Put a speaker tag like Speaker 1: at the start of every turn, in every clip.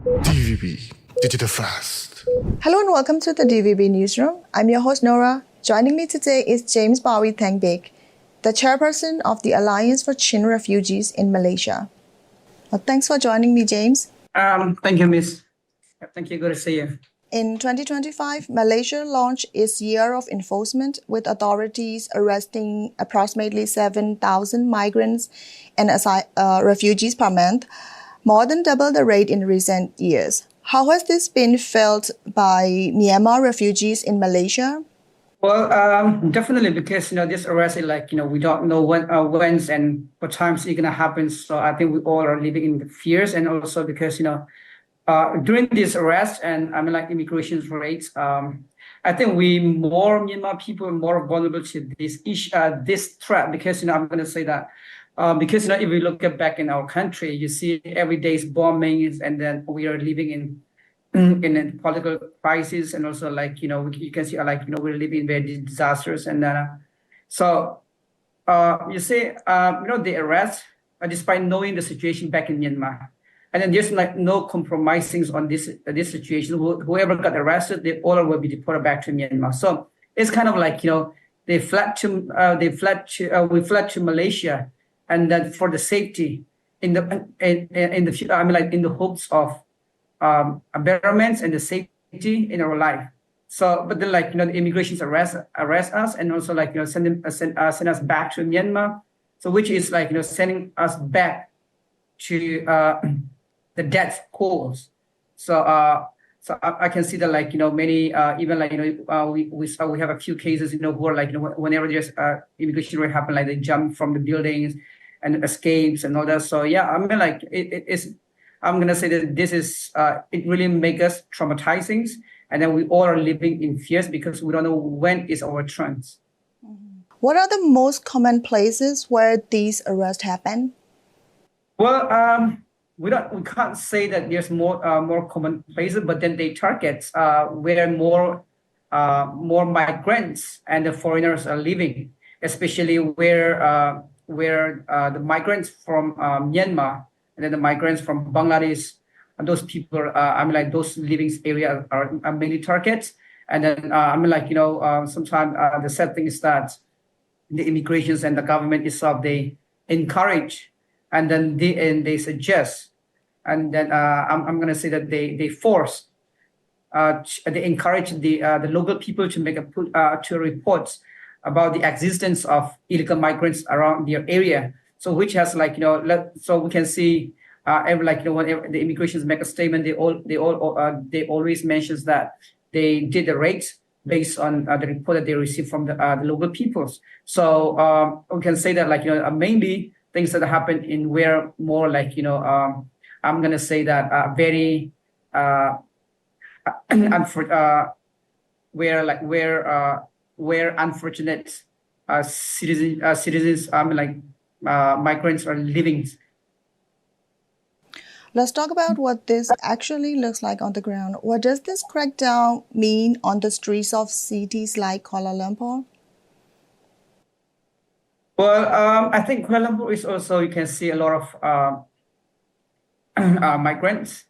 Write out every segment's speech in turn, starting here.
Speaker 1: DVB Digital Fast.
Speaker 2: Hello and welcome to the DVB Newsroom. I'm your host Nora. Joining me today is James Bawi Thang Bik, the chairperson of the Alliance for Chin Refugees in Malaysia. Well, thanks for joining me, James.
Speaker 3: Thank you, Miss. Thank you. Good to see you.
Speaker 2: In 2025, Malaysia launched its year of enforcement with authorities arresting approximately 7,000 migrants and refugees per month, more than double the rate in recent years. How has this been felt by Myanmar refugees in Malaysia?
Speaker 3: Well, definitely because this arrest is we don't know when's and what times it's gonna happen. So I think we all are living in the fears, and also because during this arrest and immigration rates, I think Myanmar people are more vulnerable to this threat because I'm gonna say that because if we look back in our country, you see every day's bombings, and then we are living in a political crisis, and also you can see we're living in very disasters, and so you see the arrest despite knowing the situation back in Myanmar. And then there's no compromising on this situation. Whoever got arrested, they all will be deported back to Myanmar. So it's kind of we fled to Malaysia, and then for the safety in the hopes of a betterment and the safety in our life. So, but then the immigrations arrest us, and also send us back to Myanmar. So which is sending us back to the death cause. So I can see that many even we have a few cases who are whenever there's immigration rate happen, they jump from the buildings and escapes and all that. So yeah, I'm gonna say that this is it really makes us traumatizing, and then we all are living in fears because we don't know when is our turn.
Speaker 2: What are the most common places where these arrests happen?
Speaker 3: Well, we can't say that there's more common places, but then they target where more migrants and the foreigners are living, especially where the migrants from Myanmar and then the migrants from Bangladesh, and those people those living areas are mainly targets. And then sometimes the sad thing is that the immigrations and the government itself, they encourage, and then they suggest, and then I'm going to say that they force, they encourage the local people to make to reports about the existence of illegal migrants around their area. So which has so we can see whenever the immigrations make a statement, they always mentions that they did the rate based on the report that they received from the local peoples. So we can say that mainly things that happen in where more I'm gonna say that very where unfortunate citizens migrants are living.
Speaker 2: Let's talk about what this actually looks like on the ground. What does this crackdown mean on the streets of cities like Kuala Lumpur?
Speaker 3: Well, I think Kuala Lumpur is also, you can see a lot of migrants.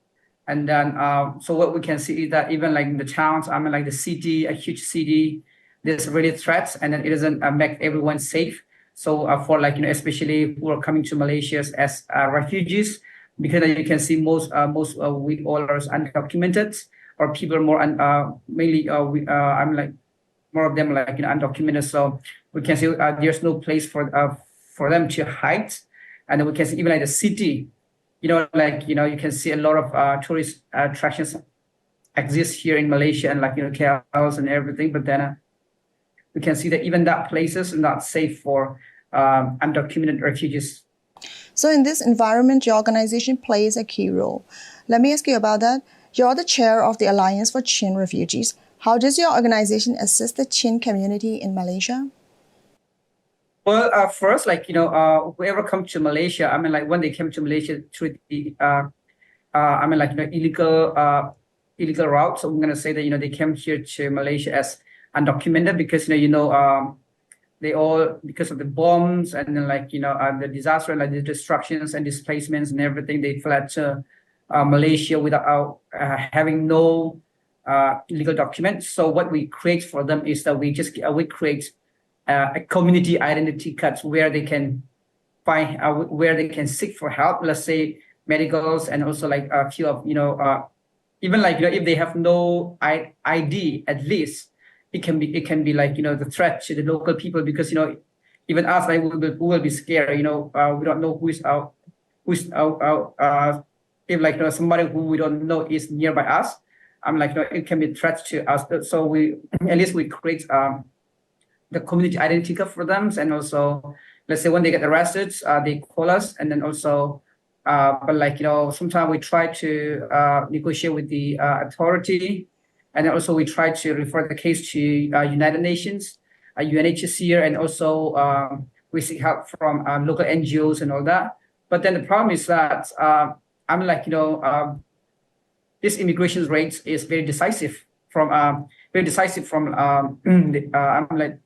Speaker 3: And then, so what we can see is that even in the towns, the city, a huge city, there's really threats, and then it doesn't make everyone safe. So for especially who are coming to Malaysia as refugees, because you can see most we all are undocumented, or people are more mainly more of them undocumented. So we can see there's no place for them to hide, and then we can see even the city, you can see a lot of tourist attractions exist here in Malaysia, and KLs and everything, but then we can see that even that places are not safe for undocumented refugees.
Speaker 2: So in this environment, your organization plays a key role. Let me ask you about that. You're the chair of the Alliance for Chin Refugees. How does your organization assist the Chin community in Malaysia?
Speaker 3: Well, first, whoever comes to Malaysia, when they came to Malaysia through the, illegal route. So I'm going to say that, they came here to Malaysia as undocumented because, they all, because of the bombs and then the disaster, the destructions and displacements and everything, they fled to Malaysia without having no legal documents. So what we create for them is that we create a community identity cards where they can find where they can seek for help. Let's say medicals, and also like a few of even like if they have no ID, at least it can be like the threat to the local people, because even us, like we will be scared. We don't know who's out if like somebody who we don't know is nearby us. I'm like it can be a threat to us. So we at least we create the community identity card for them, and also let's say when they get arrested, they call us, and then also but like sometimes we try to negotiate with the authority, and then also we try to refer the case to United Nations, UNHCR, and also we seek help from local NGOs and all that. But then the problem is that I'm like this immigration rate is very decisive from I'm like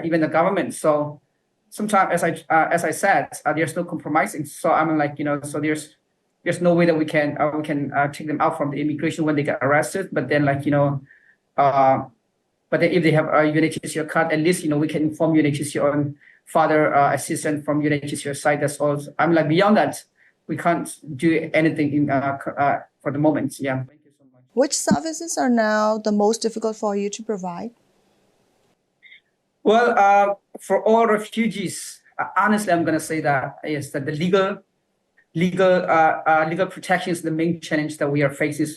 Speaker 3: even the government. So sometimes, as I said, there's no compromising. So I'm like so there's no way that we can take them out from the immigration when they get arrested. But then like but then if they have a UNHCR card, at least we can inform UNHCR on further assistance from UNHCR side. That's all. I'm like beyond that, we can't do anything for the moment. Yeah. Thank you so much.
Speaker 2: Which services are now the most difficult for you to provide?
Speaker 3: Well, for all refugees, honestly, I'm going to say that is that the legal protection is the main challenge that we are facing.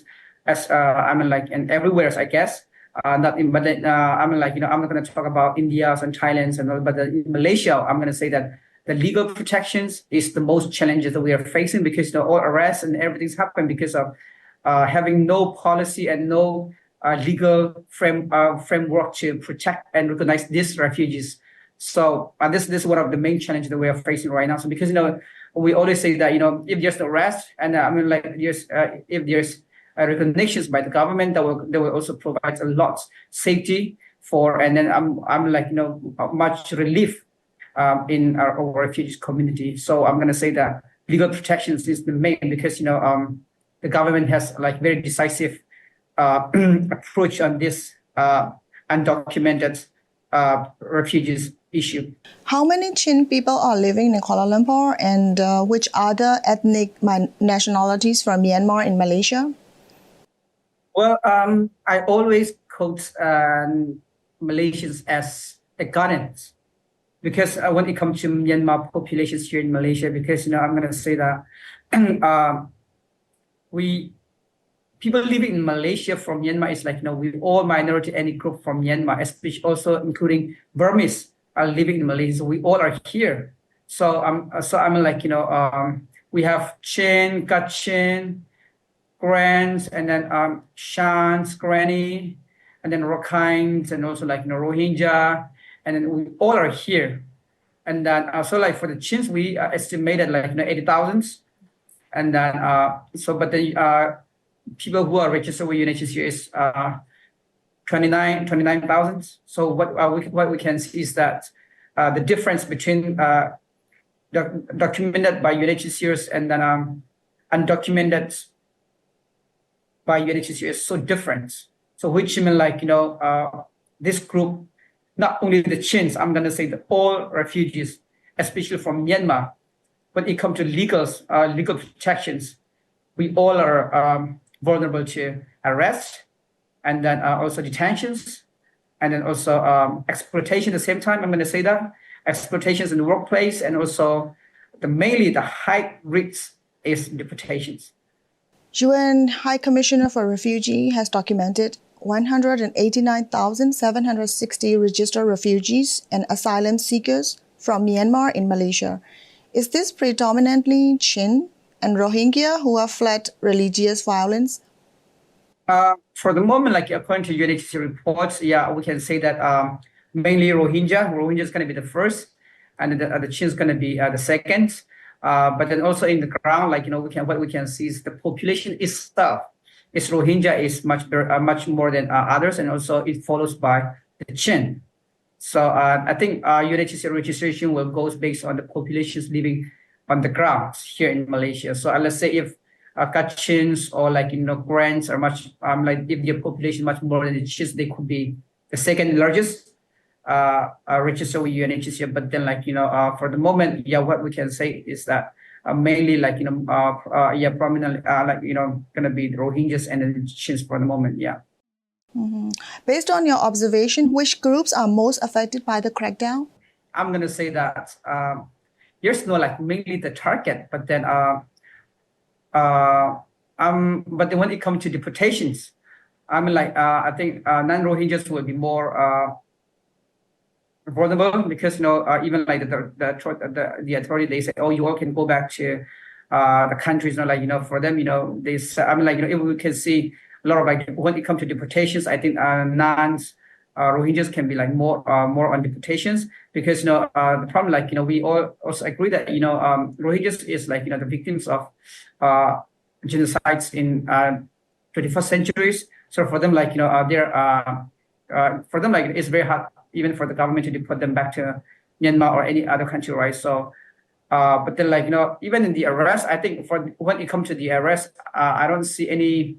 Speaker 3: As like and everywhere, I guess. Not in, but then, like I'm not going to talk about India and Thailand and all, but in Malaysia, I'm going to say that the legal protections is the most challenges that we are facing, because all arrests and everything's happened because of having no policy and no legal framework to protect and recognize these refugees. So this is one of the main challenges that we are facing right now. So because we always say that if there's arrest, and if there's recognitions by the government, that will also provide a lot safety for, and then I'm like much relief in our refugees community. So I'm going to say that legal protections is the main, because the government has like very decisive approach on this undocumented refugees issue.
Speaker 2: How many Chin people are living in Kuala Lumpur, and which other ethnic nationalities from Myanmar in Malaysia?
Speaker 3: Well, I always quote Malaysians as the Ghanaians, because when it comes to Myanmar populations here in Malaysia, because I'm going to say that people living in Malaysia from Myanmar is like we all minority ethnic group from Myanmar, especially also including Burmese are living in Malaysia. So we all are here. So I'm like we have Chin, Kachin, Grants, and then Shans, Granny, and then Rakhines, and also like Rohingya, and then we all are here. And then so like for the Chins, we estimated like 80,000, and then but the people who are registered with UNHCR is 29,000. So what we can see is that the difference between documented by UNHCR and then undocumented by UNHCR is so different. So which mean like this group, not only the Chins, I'm gonna say that all refugees, especially from Myanmar, when it comes to legal protections, we all are vulnerable to arrest, and then also detentions, and then also exploitation at the same time. I'm going to say that exploitations in the workplace, and also mainly the high risk is deportations.
Speaker 2: UN High Commissioner for Refugee has documented 189,760 registered refugees and asylum seekers from Myanmar in Malaysia. Is this predominantly Chin and Rohingya who have fled religious violence?
Speaker 3: For the moment, like according to UNHCR reports, yeah, we can say that mainly Rohingya. Rohingya is going to be the first, and the Chin is going to be the second. But then also in the ground, like what we can see is the population itself is Rohingya is much more than others, and also it follows by the Chin. So I think UNHCR registration will go based on the populations living on the ground here in Malaysia. So let's say if Kachins or like, grants are much, like if their population is much more than it's just, they could be the second largest register with UNHCR. But then like, for the moment, yeah, what we can say is that mainly like, prominent, like, gonna be the Rohingyas and the Chins for the moment, yeah.
Speaker 2: Based on your observation, which groups are most affected by the crackdown?
Speaker 3: I'm gonna say that there's no like mainly the target, but then but then when it comes to deportations, I think non-Rohingyas will be more vulnerable because even like the authority, they say, oh, you all can go back to the countries. For them, they say, if we can see a lot of like when it comes to deportations, I think Rohingyas can be like more on deportations because the problem, like we all also agree that Rohingyas is like the victims of genocides in 21st centuries. So for them, like for them, like it's very hard even for the government to deport them back to Myanmar or any other country, right? So but then like even in the arrest, I think for when it comes to the arrest, I don't see any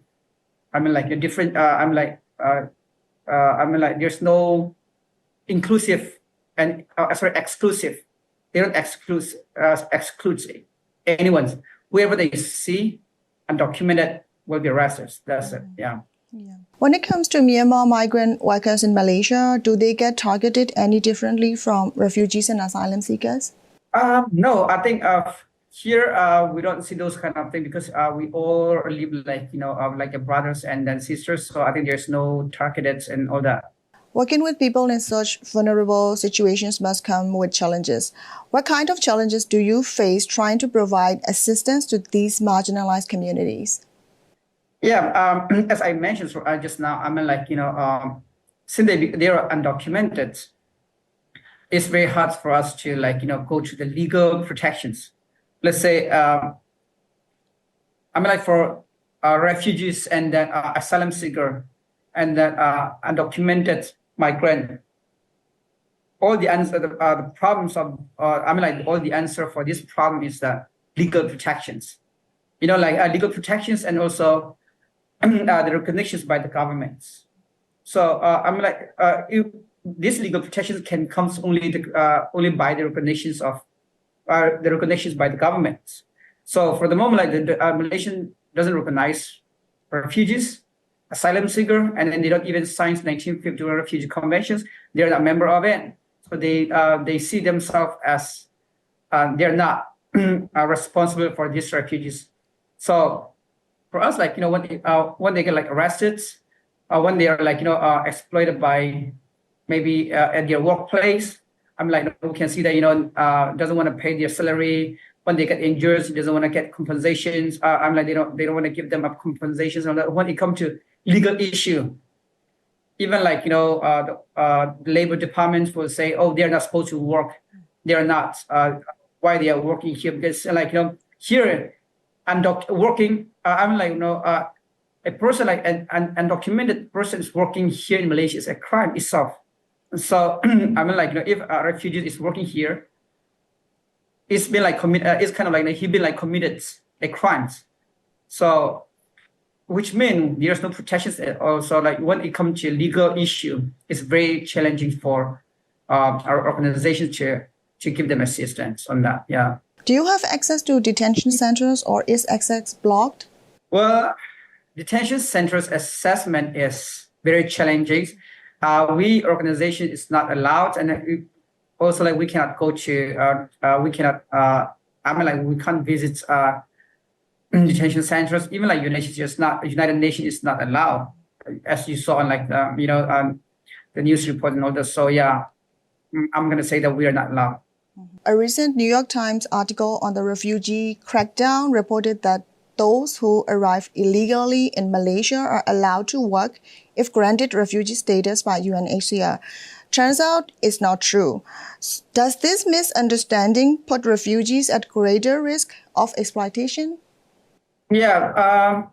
Speaker 3: different there's no inclusive and exclusive. They don't exclude anyone. Whoever they see undocumented will be arrested. That's it. Yeah.
Speaker 2: When it comes to Myanmar migrant workers in Malaysia, do they get targeted any differently from refugees and asylum seekers?
Speaker 3: No, I think here we don't see those kind of things because we all live like like a brothers and then sisters. So I think there's no targeted and all that.
Speaker 2: Working with people in such vulnerable situations must come with challenges. What kind of challenges do you face trying to provide assistance to these marginalized communities?
Speaker 3: Yeah, as I mentioned just now, since they are undocumented, it's very hard for us to go to the legal protections. Let's say, for refugees and then asylum seeker and then undocumented migrant, all the answer, the problems of, all the answer for this problem is the legal protections. Legal protections and also the recognitions by the governments. So these legal protections can come only by the recognitions by the government. So for the moment, the Malaysian doesn't recognize refugees, asylum seeker, and then they don't even sign 1951 refugee conventions. They're not a member of it. So they see themselves as they're not responsible for these refugees. So for us, when they get arrested, when they are exploited by maybe at their workplace, we can see that doesn't want to pay their salary. When they get injured, doesn't want to get compensations. They don't want to give them up compensations. When it comes to legal issue, even the labor departments will say, oh, they're not supposed to work. They are not. Why they are working here? Because here and working. A person an undocumented person is working here in Malaysia is a crime itself. So if a refugee is working here, it's been it's kind of he been committed a crime. So which means there's no protections. Also, when it comes to legal issue, it's very challenging for our organization to give them assistance on that. Yeah.
Speaker 2: Do you have access to detention centers or is access blocked?
Speaker 3: Well, detention centers assessment is very challenging. We organization is not allowed, and also we cannot go to we cannot we can't visit detention centers. Even United Nations is not allowed, as you saw on the news report and all that. So yeah, I'm gonna say that we are not allowed.
Speaker 2: A recent New York Times article on the refugee crackdown reported that those who arrive illegally in Malaysia are allowed to work if granted refugee status by UNHCR. Turns out it's not true. Does this misunderstanding put refugees at greater risk of exploitation?
Speaker 3: Yeah,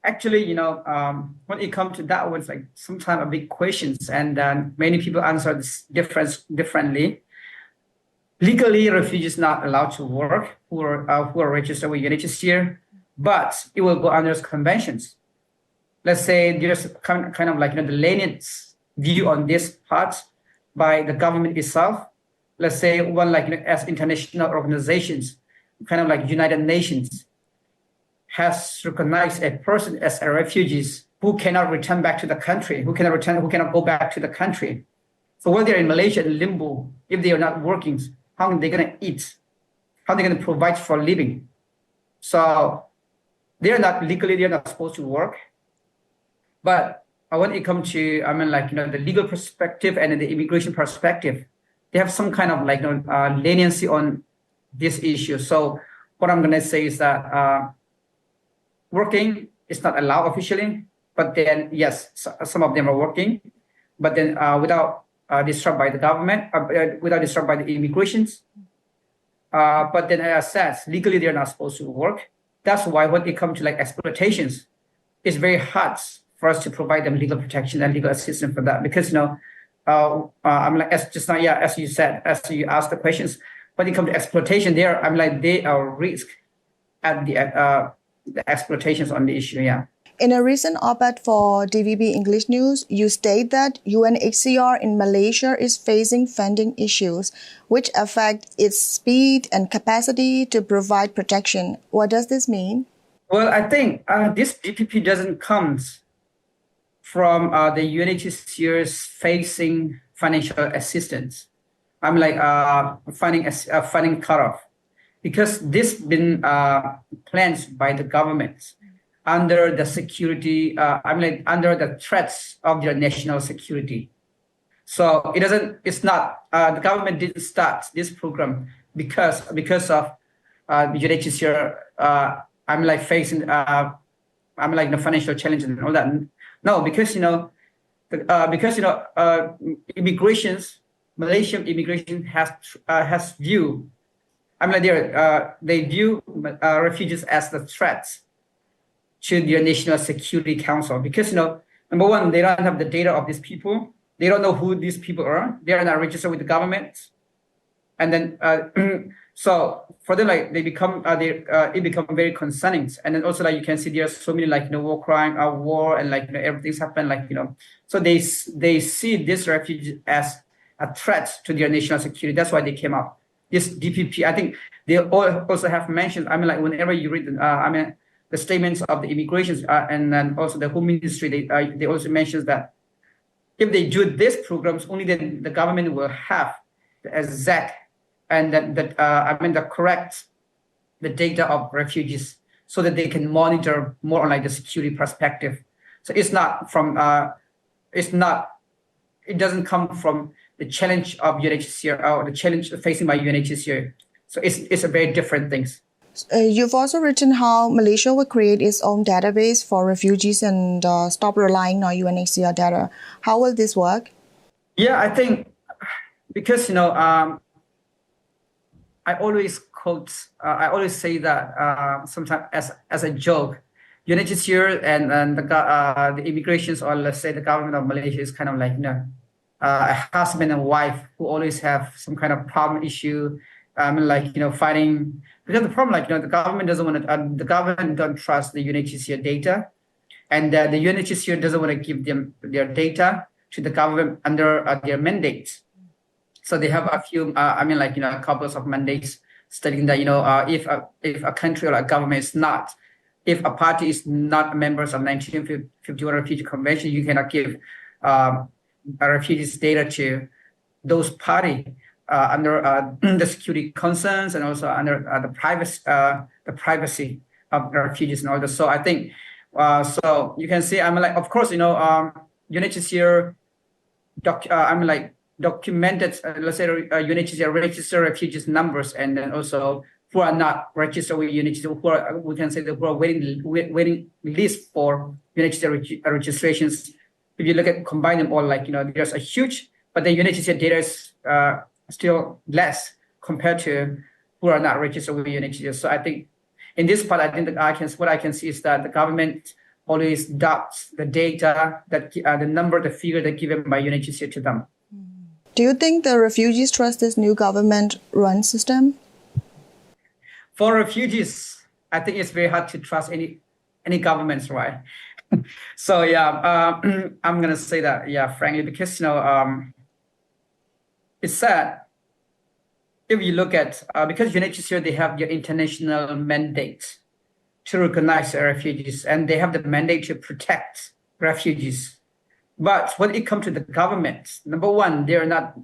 Speaker 3: actually, when it comes to that, was sometimes a big questions, and many people answer this differently. Legally, refugees not allowed to work who are registered with UNHCR. but it will go under conventions. Let's say there's kind of like the lenient view on this part by the government itself. Let's say one like as international organizations, kind of like United Nations, has recognized a person as a refugee who cannot return back to the country, who cannot go back to the country. So while they're in Malaysia in limbo, if they are not working, how are they going to eat? How are they going to provide for a living? So they're not supposed to work. But when it comes to, the legal perspective and the immigration perspective, they have some kind of leniency on this issue. So what I'm going to say is that working is not allowed officially, but then, yes, some of them are working, but then without disrupted by the government, without disrupted by the immigrations. But then, as I said, legally they're not supposed to work. That's why when it comes to exploitations, it's very hard for us to provide them legal protection and legal assistance for that, because as you said, as you asked the questions, when it comes to exploitation, they are risk at the exploitations on the issue. Yeah.
Speaker 2: In a recent op-ed for DVB English News, you state that UNHCR in Malaysia is facing funding issues, which affect its speed and capacity to provide protection. What does this mean?
Speaker 3: Well, I think this DPP doesn't come from the UNHCR's facing financial assistance. Funding cutoff, because this been planned by the government under the security, under the threats of their national security. So the government didn't start this program because of UNHCR, facing, the financial challenges and all that. No, because, Malaysian immigration has view, they view refugees as the threats to their National Security Council, because number one, they don't have the data of these people. They don't know who these people are. They are not registered with the government, and then so for them, it become very concerning. And then also you can see there are so many war crime, war, and everything's happened so they see this refugee as a threat to their national security. That's why they came up. This DPP, I think they also have mentioned. Whenever you read the statements of the immigrations and then also the Home Ministry, they also mentions that if they do these programs, only then the government will have the exact and the data of refugees, so that they can monitor more on the security perspective. So it doesn't come from the challenge of UNHCR or the challenge facing by UNHCR. So it's a very different things.
Speaker 2: You've also written how Malaysia will create its own database for refugees and stop relying on UNHCR data. How will this work?
Speaker 3: Yeah, I think because I always say that sometimes as a joke, UNHCR and the immigrations, or let's say the government of Malaysia, is kind of a husband and wife who always have some kind of problem issue, fighting. Because the problem, the government doesn't want to, the government don't trust the UNHCR data, and the UNHCR doesn't want to give them their data to the government under their mandates. So they have a few, a couple of mandates stating that if a country or a government is not, if a party is not members of 1951 Refugee Convention, you cannot give refugees data to those party under the security concerns, and also under the privacy of the refugees and all that. So I think so you can see of course UNHCR documented let's say UNHCR registered refugees numbers, and then also who are not registered with UNHCR, who are, we can say that who are waiting list for UNHCR registrations. If you look at combine them all, there's a huge, but the UNHCR data is still less compared to who are not registered with UNHCR. So I think in this part, I think that what I can see is that the government always doubts the data, that the number, the figure that given by UNHCR to them.
Speaker 2: Do you think the refugees trust this new government-run system?
Speaker 3: For refugees, I think it's very hard to trust any governments, right? So yeah, I'm gonna say that, yeah, frankly, because it's sad if you look at because UNHCR, they have their international mandate to recognize refugees, and they have the mandate to protect refugees. But when it comes to the government, number one, they are not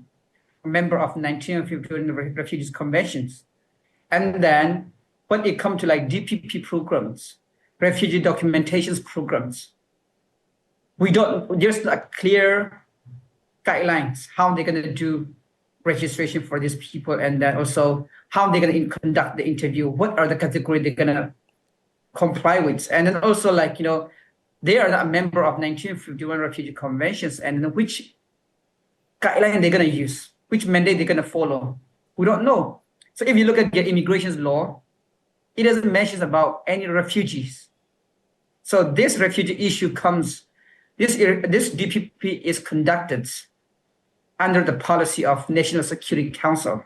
Speaker 3: a member of 1951 Refugees Conventions. And then when it comes to like DPP programs, refugee documentations programs, there's not clear guidelines how they're going to do registration for these people, and then also how they're going to conduct the interview, what are the categories they're going to comply with, and then also like they are not a member of 1951 refugee conventions, and which guideline they're going to use, which mandate they're going to follow, we don't know. So if you look at the immigration law, it doesn't mention about any refugees. So this refugee issue comes, this DPP is conducted under the policy of National Security Council.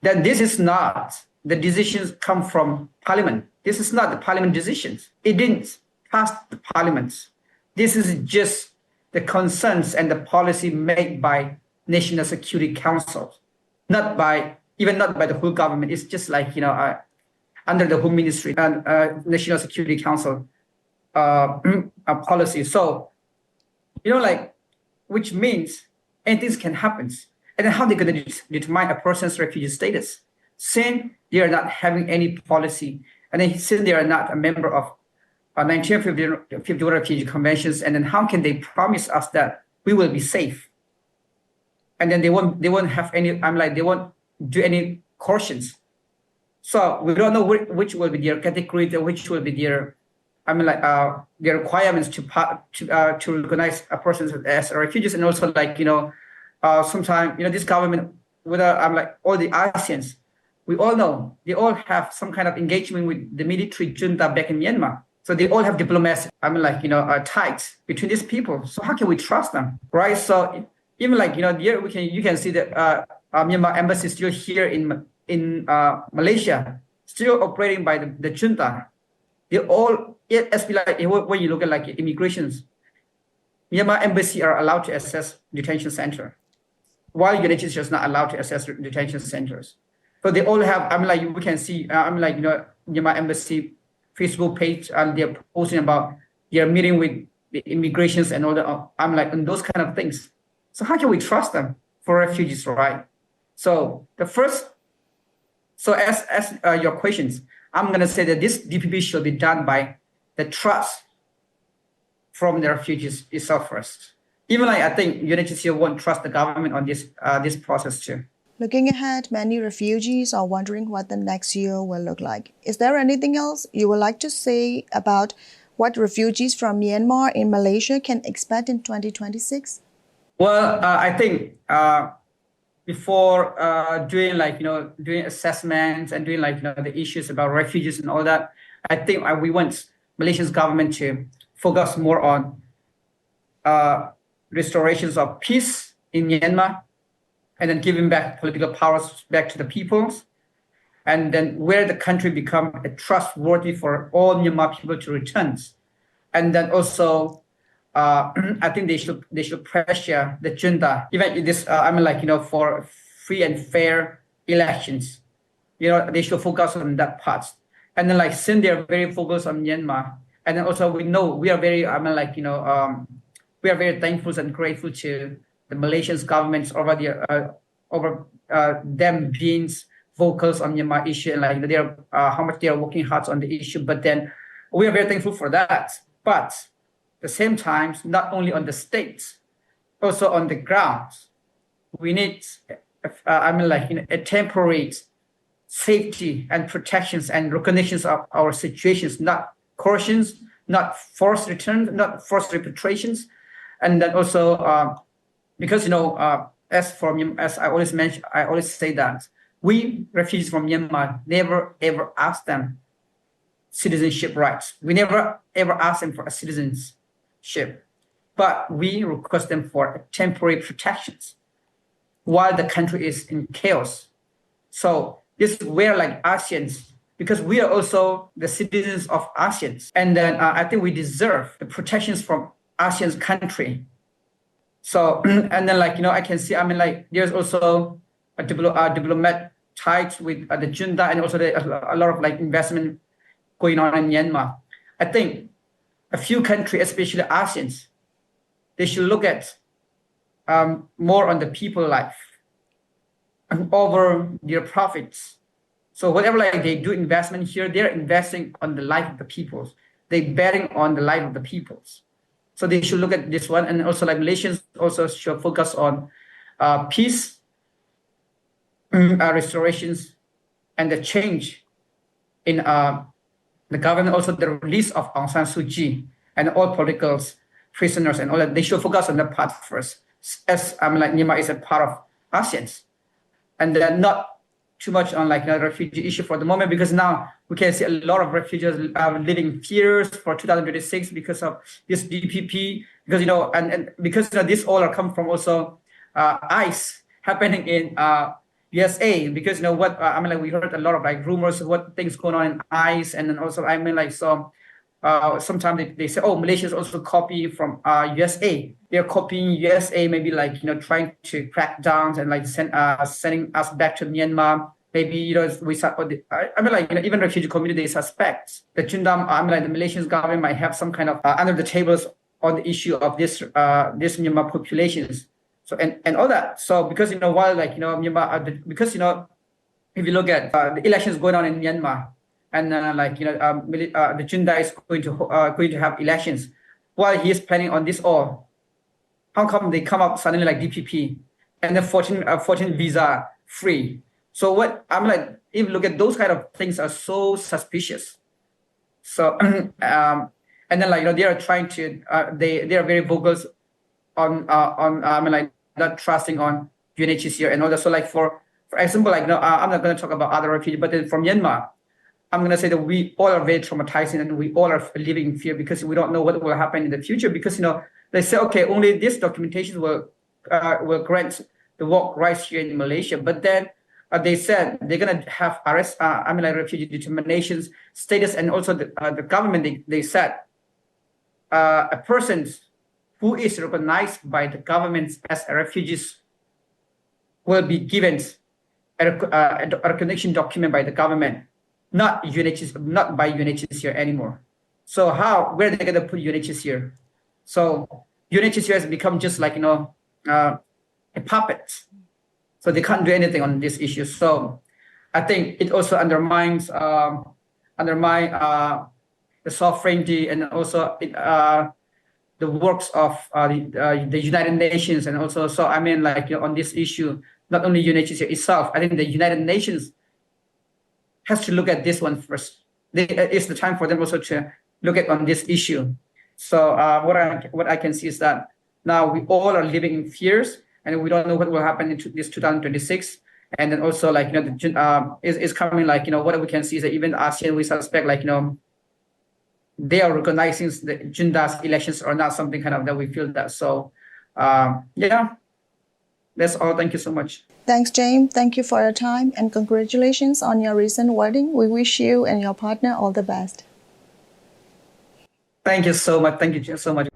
Speaker 3: That this is not, the decisions come from Parliament. This is not the Parliament decisions. It didn't pass the Parliament. This is just the concerns and the policy made by National Security Council, not by the whole government. It's just like under the Home Ministry and National Security Council policy. So which means anything can happen. And then how they're going to determine a person's refugee status? Since they are not having any policy, and then since they are not a member of 1951 refugee conventions, and then how can they promise us that we will be safe? And then they won't have any, they won't do any cautions. So we don't know which will be their category, which will be their, their requirements to recognize a person as a refugees, and also sometimes this government, whether all the ASEANs, we all know they all have some kind of engagement with the military junta back in Myanmar. So they all have diplomacy, ties between these people. So how can we trust them, right? So even here you can see that Myanmar embassy is still here in Malaysia, still operating by the junta. They all, when you look at immigrations, Myanmar embassy are allowed to access detention center, while UNHCR is not allowed to access detention centers. So they all have, we can see, Myanmar embassy Facebook page, and they're posting about their meeting with the immigrations and all that. And those kind of things. So how can we trust them for refugees, right? So as your questions, I'm going to say that this DPP should be done by the trust from the refugees itself first. Even I think UNHCR won't trust the government on this process too.
Speaker 2: Looking ahead, many refugees are wondering what the next year will look like. Is there anything else you would like to say about what refugees from Myanmar in Malaysia can expect in 2026?
Speaker 3: Well, I think before doing doing assessments and doing the issues about refugees and all that, I think we want Malaysia's government to focus more on restorations of peace in Myanmar, and then giving back political powers back to the peoples, and then where the country become trustworthy for all Myanmar people to return. And then also, I think they should pressure the junta, even this, for free and fair elections. They should focus on that part. And then since they are very focused on Myanmar, and then also we know we are very, we are very thankful and grateful to the Malaysian governments over them being vocal on Myanmar issue, and they are how much they are working hard on the issue. But then we are very thankful for that. But at the same time, not only on the states, also on the ground, we need a temporary safety and protections and recognitions of our situations, not coercions, not forced return, not forced repatriations, and then also. Because as I always mention, I always say that we refugees from Myanmar never ever ask them citizenship rights. We never ever ask them for a citizenship, but we request them for temporary protections while the country is in chaos. So this is where ASEANs because we are also the citizens of ASEAN. And then I think we deserve the protections from ASEAN country. So, and then I can see, there's also a diplomat ties with the junta, and also a lot of investment going on in Myanmar. I think a few countries, especially ASEAN, they should look at more on the people life and over their profits. So whatever they do investment here, they're investing on the life of the peoples. They're betting on the life of the peoples. So they should look at this one, and also Malaysians also should focus on peace, restorations, and the change in the government. Also the release of Aung San Suu Kyi and all political prisoners and all that. They should focus on that part first, as Myanmar is a part of ASEAN, and then not too much on the refugee issue for the moment, because now we can see a lot of refugees living fears for 2026 because of this DPP, because and because this all are come from also ICE happening in USA, because what we heard a lot of rumors of what things going on in ICE, and then also sometimes they say, oh, Malaysia is also copy from USA. They're copying USA, maybe trying to crack down and sending us back to Myanmar. Maybe even refugee community suspects the junta, the Malaysian government might have some kind of under the tables on the issue of this Myanmar populations. So and all that. So because while Myanmar, because if you look at the elections going on in Myanmar, and the junta is going to have elections, while he is planning on this all, how come they come up suddenly like DPP and then 14 visa free? So what if you look at those kind of things are so suspicious. So and then they are trying to they are very vocal on not trusting on UNHCR and all that. So for example, I'm not going to talk about other refugees, but then from Myanmar, I'm going to say that we all are very traumatized, and we all are living in fear because we don't know what will happen in the future. Because they say, okay, only this documentation will grant the work rights here in Malaysia, but then they said they're going to have refugee determinations status, and also the government. They said a person who is recognized by the government as a refugee will be given a recognition document by the government, not UNHCR, not by UNHCR anymore. So where are they going to put UNHCR? So UNHCR has become just a puppet. So they can't do anything on this issue. So I think it also undermines the sovereignty, and also the works of the United Nations, and also on this issue, not only UNHCR itself. I think the United Nations has to look at this one first. It's the time for them also to look at on this issue. So what I can see is that now we all are living in fears, and we don't know what will happen in this 2026. And then also is coming what we can see is that even ASEAN, we suspect they are recognizing the junta's elections or not, something kind of that we feel that. So that's all. Thank you so much.
Speaker 2: Thanks, James. Thank you for your time, and congratulations on your recent wedding. We wish you and your partner all the best.
Speaker 3: Thank you so much. Thank you so much.